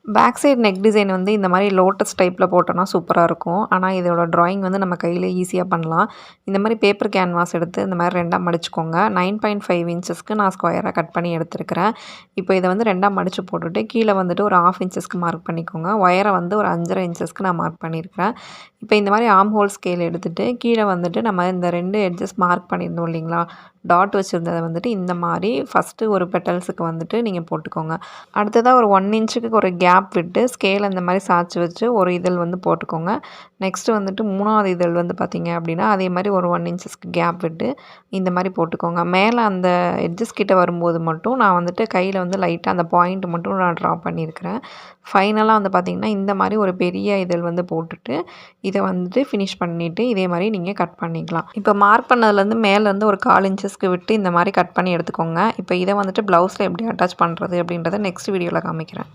Back side neck design வந்து இந்த மாதிரி லோட்டஸ் டைப்பில் போட்டோன்னா சூப்பராக இருக்கும். ஆனால் இதோட ட்ராயிங் வந்து நம்ம கையில் ஈஸியாக பண்ணலாம். இந்த மாதிரி பேப்பர் கேன்வாஸ் எடுத்து இந்த மாதிரி 2ஆக மடிச்சுக்கோங்க. 9.5 இன்ச்சஸ்க்கு நான் ஸ்கொயராக கட் பண்ணி எடுத்துருக்கிறேன். இப்போ இதை வந்து 2ஆக மடித்து போட்டுட்டு கீழே வந்துட்டு ஒரு 1/2 இன்ச்சஸ்க்கு மார்க் பண்ணிக்கோங்க. ஒயரை வந்து ஒரு 5.5 இன்ச்சஸ்க்கு நான் மார்க் பண்ணியிருக்கிறேன். இப்போ இந்த மாதிரி ஆர்ம் ஹோல் ஸ்கேல் எடுத்துகிட்டு கீழே வந்துட்டு நம்ம இந்த 2 எட்ஜஸ் மார்க் பண்ணியிருந்தோம் இல்லைங்களா, டாட் வச்சுருந்ததை வந்துட்டு இந்த மாதிரி ஃபஸ்ட்டு ஒரு பெட்டல்ஸுக்கு வந்துட்டு நீங்கள் போட்டுக்கோங்க. அடுத்ததாக ஒரு 1 இன்ச்சுக்கு ஒரு கேப் விட்டு ஸ்கேல் இந்த மாதிரி சாய்ச்சி வச்சு ஒரு இதழ் வந்து போட்டுக்கோங்க. நெக்ஸ்ட்டு வந்துட்டு 3ஆவது இதழ் வந்து பார்த்திங்க அப்படின்னா அதே மாதிரி ஒரு 1 இன்ச்சஸ்க்கு கேப் விட்டு இந்த மாதிரி போட்டுக்கோங்க. மேலே அந்த எட்ஜஸ் கிட்ட வரும்போது மட்டும் நான் வந்துட்டு கையில் வந்து லைட்டாக அந்த பாயிண்ட் மட்டும் நான் ட்ரா பண்ணியிருக்கிறேன். ஃபைனலாக வந்து பார்த்திங்கன்னா இந்த மாதிரி ஒரு பெரிய இதழ் வந்து போட்டுட்டு இதை வந்துட்டு ஃபினிஷ் பண்ணிவிட்டு இதே மாதிரி நீங்கள் கட் பண்ணிக்கலாம். இப்போ மார்க் பண்ணதுலேருந்து மேலேருந்து ஒரு 1/4 இன்ச்சஸ்க்கு விட்டு இந்த மாதிரி கட் பண்ணி எடுத்துக்கோங்க. இப்போ இதை வந்துட்டு ப்ளவுஸில் எப்படி அட்டாச் பண்ணுறது அப்படின்றத நெக்ஸ்ட் வீடியோவில் காமிக்கிறேன்.